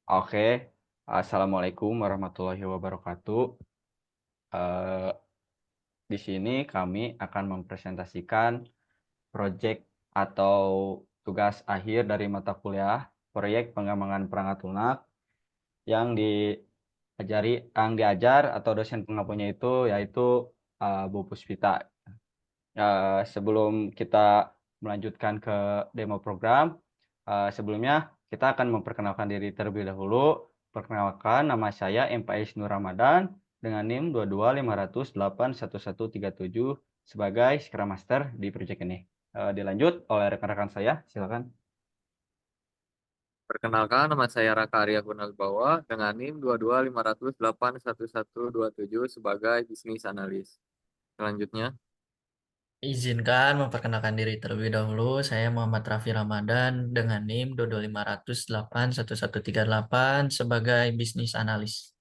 Oke, assalamualaikum warahmatullahi wabarakatuh. Eh, di sini kami akan mempresentasikan proyek atau tugas akhir dari mata kuliah proyek pengembangan perangkat lunak yang diajar atau dosen pengampunya itu yaitu Bu Puspita. Sebelum kita melanjutkan ke demo program, sebelumnya kita akan memperkenalkan diri terlebih dahulu. Perkenalkan, nama saya MPais Nur Ramadan dengan NIM 225081137 sebagai Scrum Master di proyek ini. Dilanjut oleh rekan-rekan saya, silakan. Perkenalkan, nama saya Raka Arya Gunawibawa dengan NIM 225081127 sebagai bisnis analis. Selanjutnya, Izinkan memperkenalkan diri terlebih dahulu. Saya Muhammad Raffi Ramadan dengan NIM 225081138 sebagai bisnis analis.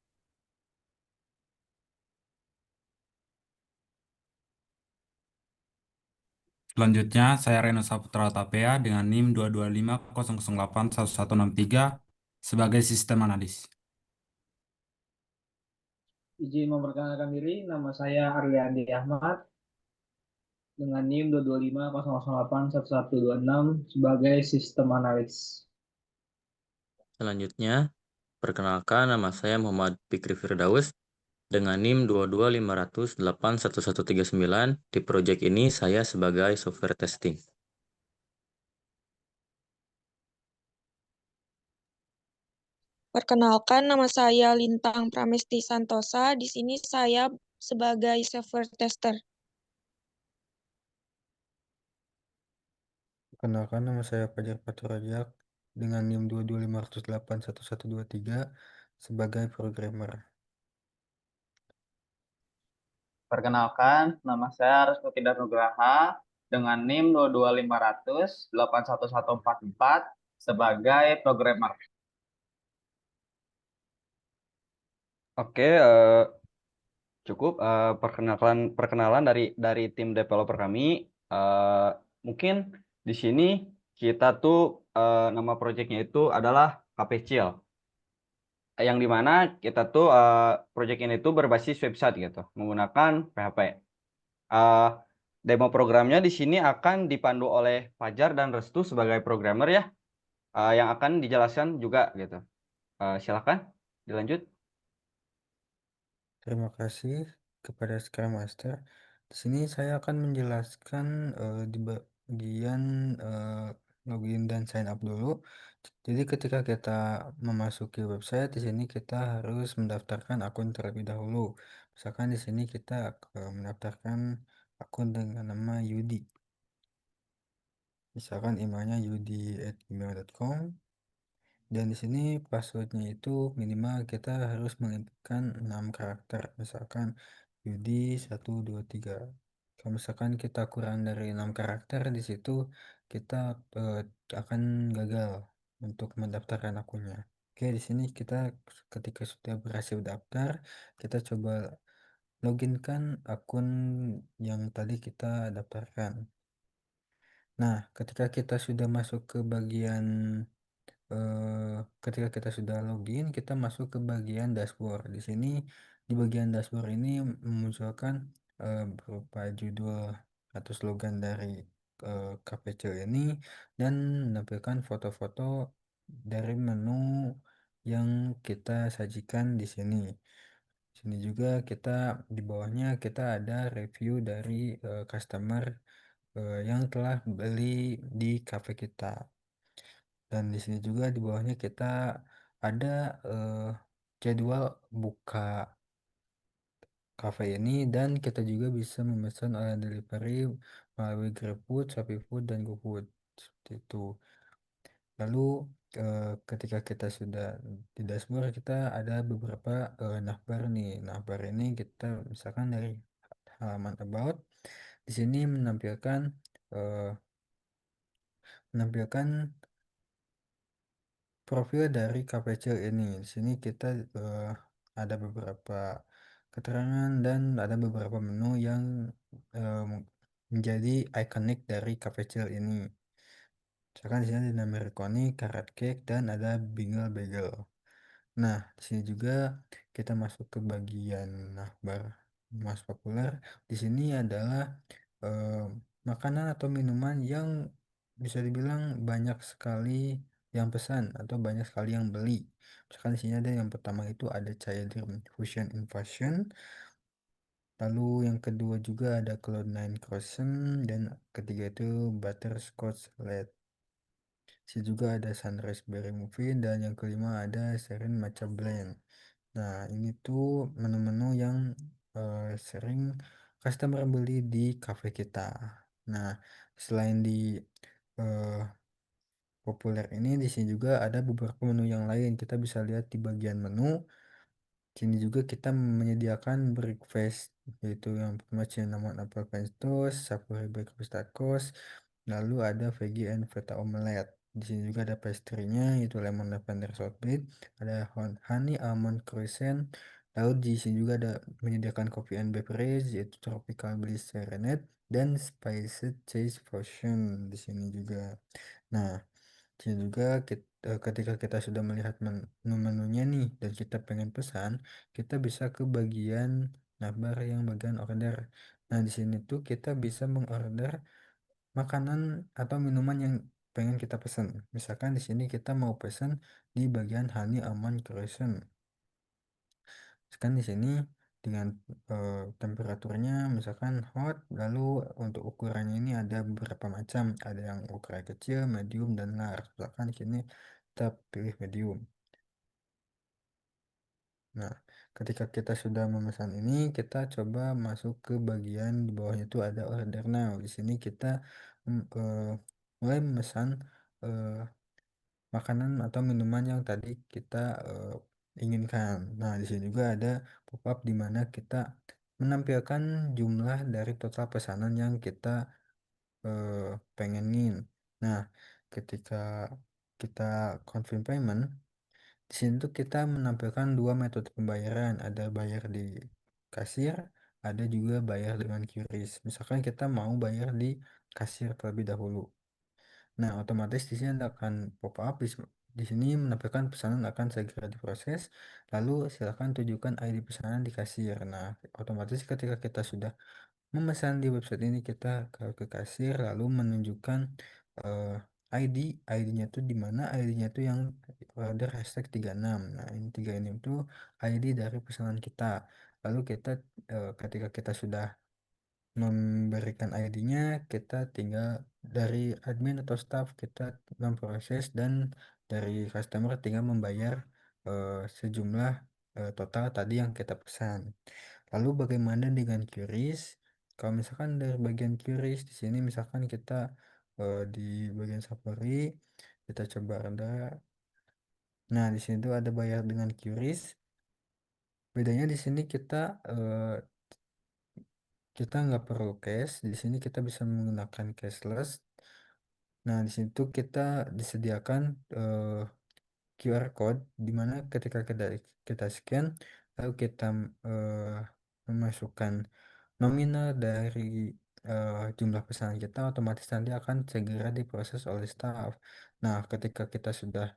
Selanjutnya, saya Reno Saputra Tapea dengan NIM 22500811163 sebagai sistem analis. Izin memperkenalkan diri, nama saya Arliandi Ahmad dengan NIM 22500811126 sebagai sistem analis. Selanjutnya, perkenalkan nama saya Muhammad Fikri Firdaus dengan NIM 22500811139. Di proyek ini saya sebagai software testing. Perkenalkan, nama saya Lintang Pramesti Santosa. Di sini saya sebagai software tester. Perkenalkan, nama saya Fajar Faturrajak dengan NIM 225081123 sebagai programmer. Perkenalkan, nama saya Restuti Danugraha dengan NIM 22500811144 sebagai programmer. Oke, cukup perkenalan dari tim developer kami. Eh, Mungkin di sini kita tuh nama proyeknya itu adalah KPCL, yang dimana kita tuh proyek ini tuh berbasis website gitu, menggunakan PHP. Eh, Demo programnya di sini akan dipandu oleh Fajar dan Restu sebagai programmer ya, yang akan dijelaskan juga gitu. Silakan dilanjut. Terima kasih kepada Scrum Master. Di sini saya akan menjelaskan di bagian login dan sign up dulu. Jadi ketika kita memasuki website, di sini kita harus mendaftarkan akun terlebih dahulu. Misalkan di sini kita mendaftarkan akun dengan nama Yudi. Misalkan emailnya yudi@gmail.com. Dan di sini passwordnya itu minimal kita harus menginputkan 6 karakter. Misalkan Yudi 123. Kalau misalkan kita kurang dari 6 karakter di situ kita akan gagal untuk mendaftarkan akunnya. Oke, di sini kita ketika sudah berhasil daftar, kita coba loginkan akun yang tadi kita daftarkan. Nah, ketika kita sudah masuk ke bagian ketika kita sudah login, kita masuk ke bagian dashboard. Di sini di bagian dashboard ini memunculkan berupa judul atau slogan dari KPC ini dan menampilkan foto-foto dari menu yang kita sajikan di sini. Di sini juga kita di bawahnya kita ada review dari customer yang telah beli di cafe kita. Dan di sini juga di bawahnya kita ada jadwal buka cafe ini dan kita juga bisa memesan oleh delivery melalui GrabFood, ShopeeFood, dan GoFood. Seperti itu. Lalu ketika kita sudah di dashboard kita ada beberapa navbar nih. Navbar ini kita misalkan dari halaman about di sini eh, menampilkan profil dari KPC ini. Di sini kita ada beberapa keterangan dan ada beberapa menu yang eh, menjadi ikonik dari KPC ini. Misalkan di sini ada Americoni, Carrot Cake, dan ada Bingle Bagel. Nah, di sini juga kita masuk ke bagian navbar mas populer. Di sini adalah eh, makanan atau minuman yang bisa dibilang banyak sekali yang pesan atau banyak sekali yang beli. Misalkan di sini ada yang pertama itu ada Cairdew Fusion Infusion. Lalu yang kedua juga ada Cloud9 Croissant dan ketiga itu Butterscotch Latte. Sini juga ada Sunrise Berry Muffin dan yang kelima ada Serene Matcha Blend. Nah, ini tuh menu-menu yang sering customer beli di cafe kita. Nah, selain di eh, populer ini, di sini juga ada beberapa menu yang lain. Kita bisa lihat di bagian menu. Sini juga kita menyediakan breakfast, yaitu yang pertama cinnamon apple french toast, savory breakfast tacos, lalu ada veggie and feta omelette. Di sini juga ada pastry-nya, yaitu lemon lavender shortbread, ada honey almond croissant, lalu di sini juga ada menyediakan coffee and beverage, yaitu tropical bliss serenade dan spiced cheese fusion di sini juga. Nah, jadi juga ketika kita sudah melihat menu-menunya nih dan kita pengen pesan, kita bisa ke bagian navbar yang bagian order. Nah, di sini tuh kita bisa mengorder makanan atau minuman yang pengen kita pesan. Misalkan di sini kita mau pesan di bagian honey almond croissant. Misalkan di sini dengan temperaturnya misalkan hot, lalu untuk ukurannya ini ada beberapa macam, ada yang ukuran kecil, medium, dan large. Misalkan di sini kita pilih medium. Nah, ketika kita sudah memesan ini, kita coba masuk ke bagian di bawahnya itu ada order now. Di sini kita mulai memesan eh, makanan atau minuman yang tadi kita inginkan. Nah, di sini juga ada pop-up di mana kita menampilkan jumlah dari total pesanan yang kita pengenin. Nah, ketika kita confirm payment, di sini tuh kita menampilkan dua metode pembayaran, ada bayar di kasir, ada juga bayar dengan QRIS. Misalkan kita mau bayar di kasir terlebih dahulu. Nah, otomatis di sini akan pop up di sini menampilkan pesanan akan segera diproses. Lalu silakan tunjukkan ID pesanan di kasir. Nah, otomatis ketika kita sudah memesan di website ini kita ke kasir lalu menunjukkan eh, ID. ID-nya tuh di mana? ID-nya tuh yang order hashtag 36. Nah, ini 36 itu ID dari pesanan kita. Lalu kita ketika kita sudah memberikan ID-nya, kita tinggal dari admin atau staff kita memproses dan dari customer tinggal membayar sejumlah total tadi yang kita pesan. Lalu bagaimana dengan QRIS? Kalau misalkan dari bagian QRIS di sini misalkan kita di bagian Safari kita coba ada. Nah, di sini tuh ada bayar dengan QRIS. Bedanya di sini kita nggak perlu cash. Di sini kita bisa menggunakan cashless. Nah, di situ kita disediakan QR code di mana ketika kita scan lalu kita eh, memasukkan nominal dari jumlah pesanan kita otomatis nanti akan segera diproses oleh staff. Nah, ketika kita sudah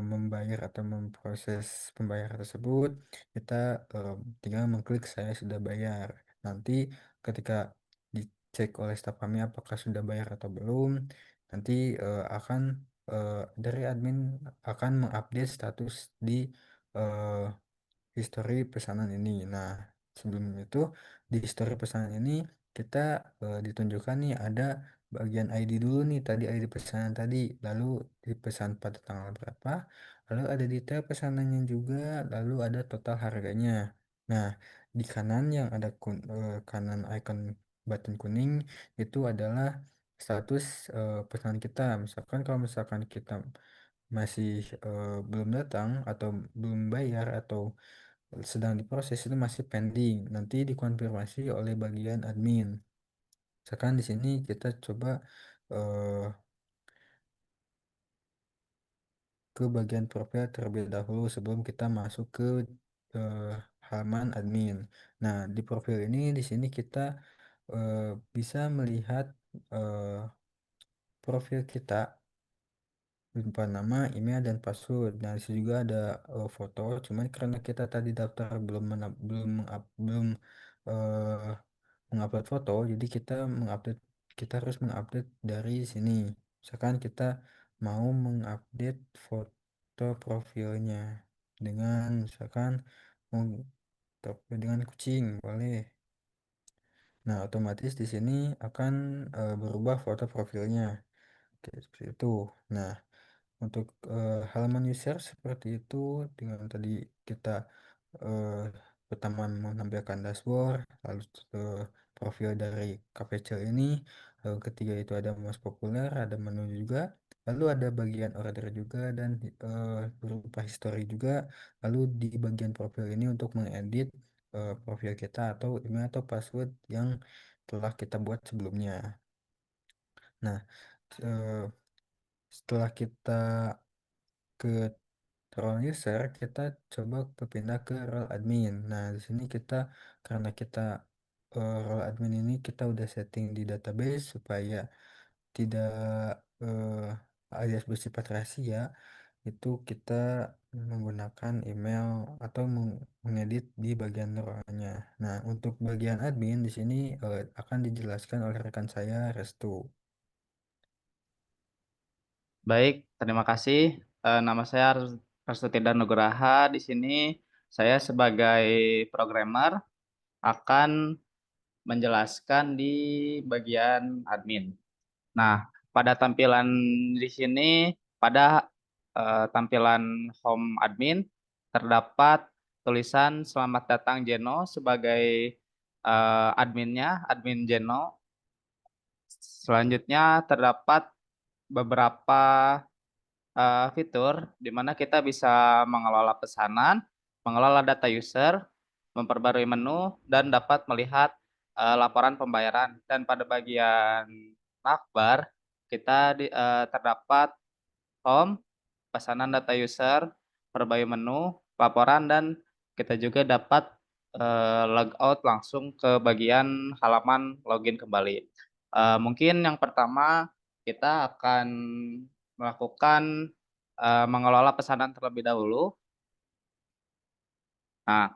membayar atau memproses pembayaran tersebut, kita tinggal mengklik saya sudah bayar. Nanti ketika dicek oleh staf kami apakah sudah bayar atau belum, nanti akan dari admin akan mengupdate status di eh, history pesanan ini. Nah, sebelum itu di history pesanan ini kita ditunjukkan nih ada bagian ID dulu nih tadi ID pesanan tadi, lalu dipesan pada tanggal berapa, lalu ada detail pesanannya juga, lalu ada total harganya. Nah, di kanan yang ada kanan icon button kuning itu adalah status pesanan kita. Misalkan kalau misalkan kita masih belum datang atau belum bayar atau sedang diproses itu masih pending, nanti dikonfirmasi oleh bagian admin. Misalkan di sini kita coba eh, ke bagian profil terlebih dahulu sebelum kita masuk ke eh, halaman admin. Nah, di profil ini di sini kita bisa melihat eh, profil kita berupa nama, email, dan password. Nah, di sini juga ada foto. Cuman karena kita tadi daftar belum eh, mengupload foto, jadi kita harus mengupdate dari sini. Misalkan kita mau mengupdate foto profilnya dengan misalkan mau dengan kucing, boleh. Nah, otomatis di sini akan berubah foto profilnya. Oke, seperti itu. Nah, untuk halaman user seperti itu, dengan tadi kita eh, pertama menampilkan dashboard, lalu profil dari KPC ini, lalu ketiga itu ada most populer, ada menu juga, lalu ada bagian order juga, dan berupa history juga, lalu di bagian profil ini untuk mengedit profil kita atau email atau password yang telah kita buat sebelumnya. Nah, eh, setelah kita ke role user, kita coba berpindah ke role admin. Nah, di sini karena kita role admin ini kita udah setting di database supaya tidak alias bersifat rahasia, itu kita menggunakan email atau mengedit di bagian role-nya. Nah, untuk bagian admin di sini akan dijelaskan oleh rekan saya, Restu. Baik, terima kasih. Nama saya Restuti Nugraha. Di sini saya sebagai programmer akan menjelaskan di bagian admin. Nah, pada tampilan di sini, pada tampilan home admin, terdapat tulisan "Selamat datang Jeno" sebagai adminnya, admin Jeno. Selanjutnya terdapat beberapa fitur di mana kita bisa mengelola pesanan, mengelola data user, memperbarui menu, dan dapat melihat laporan pembayaran. Dan pada bagian navbar, terdapat home, pesanan data user, perbarui menu, laporan, dan kita juga dapat logout langsung ke bagian halaman login kembali. Mungkin yang pertama kita akan melakukan mengelola pesanan terlebih dahulu. Nah,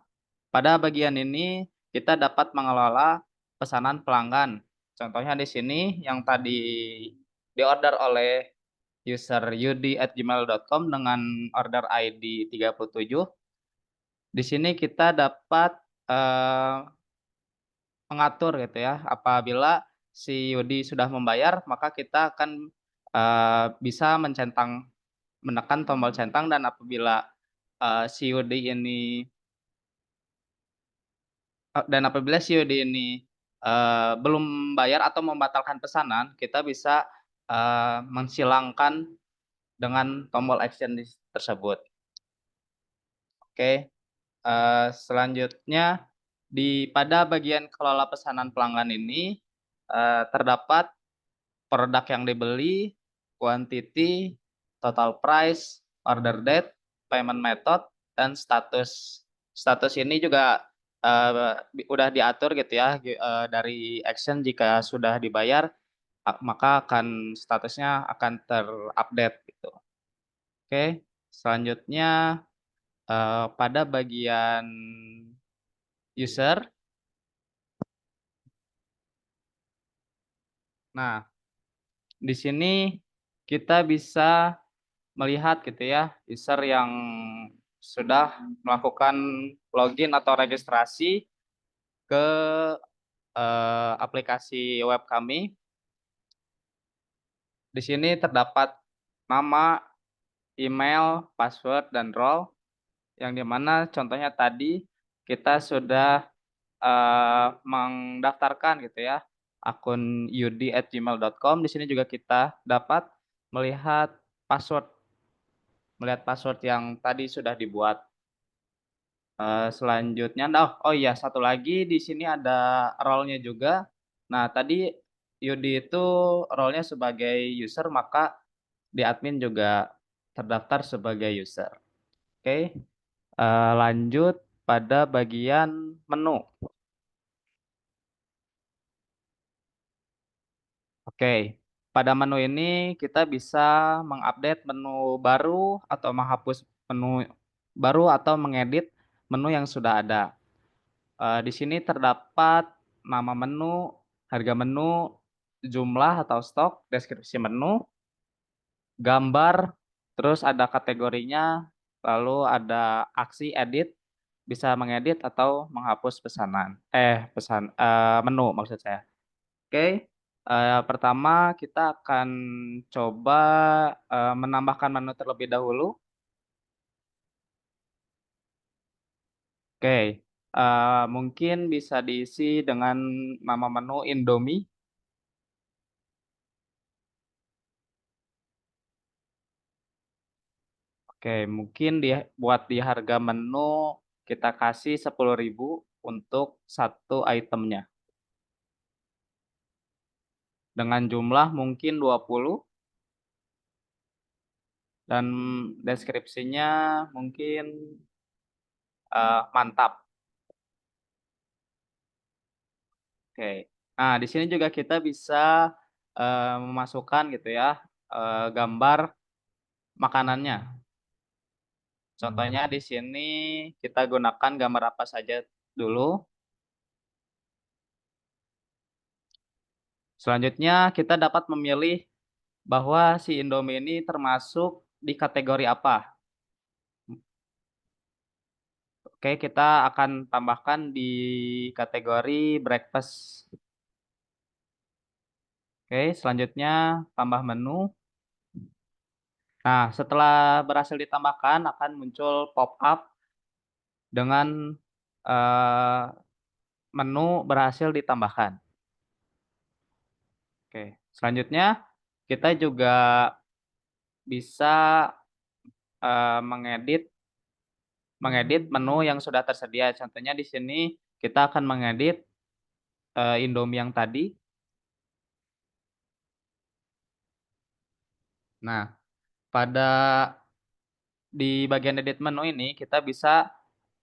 pada bagian ini kita dapat mengelola pesanan pelanggan. Contohnya di sini yang tadi diorder oleh user yudi@gmail.com dengan order ID 37. Di sini kita dapat mengatur gitu ya. Apabila si Yudi sudah membayar, maka kita akan bisa menekan tombol centang, dan apabila si Yudi ini belum bayar atau membatalkan pesanan, kita bisa mensilangkan dengan tombol action tersebut. Oke, selanjutnya pada bagian kelola pesanan pelanggan ini terdapat produk yang dibeli, quantity, total price, order date, payment method, dan status. Status ini juga udah diatur gitu ya dari action. Jika sudah dibayar, maka statusnya akan terupdate gitu. Oke, selanjutnya pada bagian user. Nah, di sini kita bisa melihat gitu ya user yang sudah melakukan login atau registrasi ke aplikasi web kami. Di sini terdapat nama, email, password, dan role, yang dimana contohnya tadi kita sudah mendaftarkan gitu ya akun yudi@gmail.com. Di sini juga kita dapat melihat password yang tadi sudah dibuat. Selanjutnya, oh iya, satu lagi di sini ada role-nya juga. Nah, tadi Yudi itu role-nya sebagai user, maka di admin juga terdaftar sebagai user. Oke, lanjut pada bagian menu. Oke, pada menu ini kita bisa mengupdate menu baru atau menghapus menu baru atau mengedit menu yang sudah ada. Di sini terdapat nama menu, harga menu, jumlah atau stok, deskripsi menu, gambar, terus ada kategorinya, lalu ada aksi edit, bisa mengedit atau menghapus menu maksud saya. Oke, pertama kita akan coba menambahkan menu terlebih dahulu. Oke, mungkin bisa diisi dengan nama menu Indomie. Oke, mungkin buat di harga menu kita kasih 10.000 untuk satu itemnya. Dengan jumlah mungkin 20 dan deskripsinya mungkin mantap. Oke. Nah, di sini juga kita bisa memasukkan gitu ya gambar makanannya. Contohnya di sini kita gunakan gambar apa saja dulu. Selanjutnya kita dapat memilih bahwa si Indomie ini termasuk di kategori apa. Oke, kita akan tambahkan di kategori breakfast. Oke, selanjutnya tambah menu. Nah, setelah berhasil ditambahkan akan muncul pop-up dengan menu berhasil ditambahkan. Oke, selanjutnya kita juga bisa mengedit menu yang sudah tersedia. Contohnya di sini kita akan mengedit Indomie yang tadi. Nah, di bagian edit menu ini kita bisa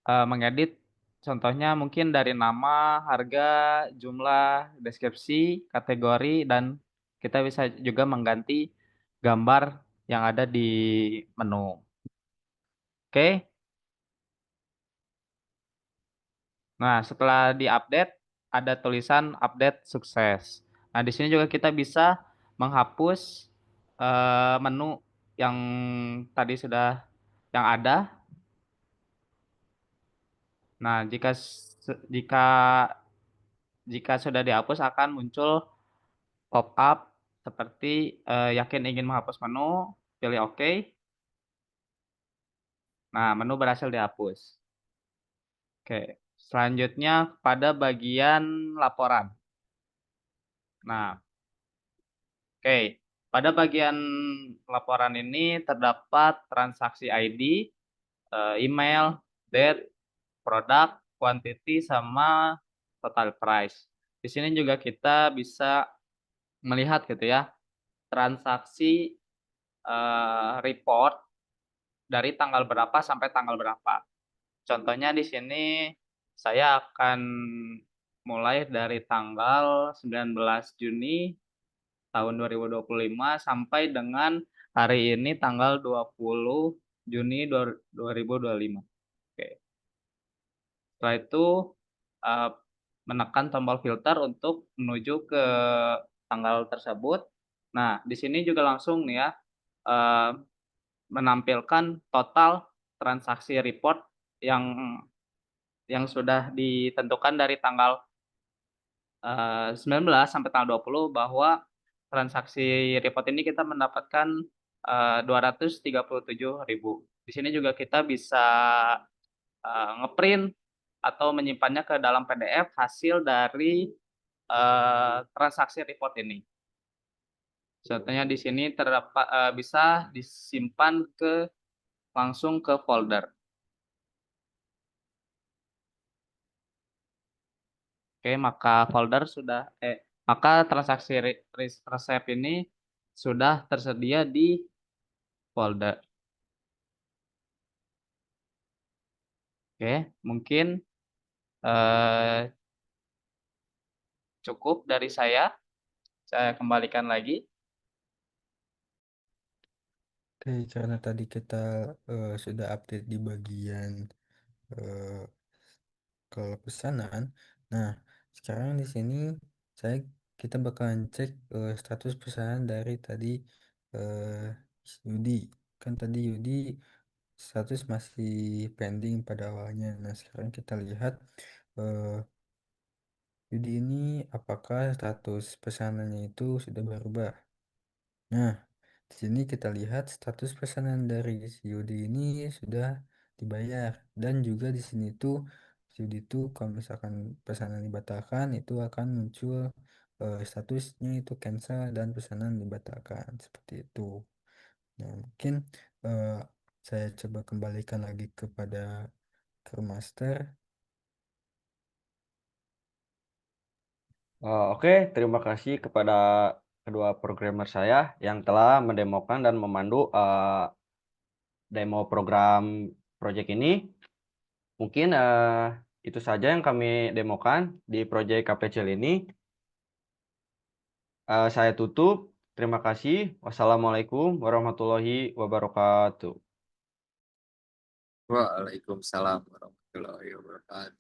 mengedit contohnya mungkin dari nama, harga, jumlah, deskripsi, kategori, dan kita bisa juga mengganti gambar yang ada di menu. Oke. Nah, setelah diupdate ada tulisan update sukses. Nah, di sini juga kita bisa menghapus menu yang tadi yang ada. Nah, jika sudah dihapus akan muncul pop-up seperti yakin ingin menghapus menu, pilih OK. Nah, menu berhasil dihapus. Oke, selanjutnya pada bagian laporan. Nah, oke, pada bagian laporan ini terdapat transaksi ID, email, date, produk, quantity, sama total price. Di sini juga kita bisa melihat gitu ya, transaksi report dari tanggal berapa sampai tanggal berapa. Contohnya di sini saya akan mulai dari tanggal 19 Juni tahun 2025 sampai dengan hari ini tanggal 20 Juni 2025. Oke. Setelah itu menekan tombol filter untuk menuju ke tanggal tersebut. Nah, di sini juga langsung nih ya menampilkan total transaksi report yang sudah ditentukan dari tanggal 19 sampai tanggal 20 bahwa transaksi report ini kita mendapatkan 237.000. Di sini juga kita bisa ngeprint atau menyimpannya ke dalam PDF hasil dari transaksi report ini. Contohnya di sini terdapat bisa disimpan langsung ke folder. Oke, maka transaksi resep ini sudah tersedia di folder. Oke, mungkin cukup dari saya. Saya kembalikan lagi. Oke, karena tadi kita sudah update di bagian eh, kalau pesanan. Nah, sekarang di sini saya kita bakalan cek status pesanan dari tadi eh, Yudi. Kan tadi Yudi status masih pending pada awalnya. Nah, sekarang kita lihat eh, Yudi ini apakah status pesanannya itu sudah berubah. Nah, di sini kita lihat status pesanan dari si Yudi ini sudah dibayar, dan juga di sini tuh si Yudi tuh kalau misalkan pesanan dibatalkan itu akan muncul statusnya itu cancel dan pesanan dibatalkan seperti itu. Nah, mungkin eh, saya coba kembalikan lagi kepada Crewmaster. Oke, terima kasih kepada kedua programmer saya yang telah mendemokan dan memandu demo program project ini. Mungkin itu saja yang kami demokan di project KPCL ini. Saya tutup. Terima kasih. Wassalamualaikum warahmatullahi wabarakatuh. Waalaikumsalam warahmatullahi wabarakatuh.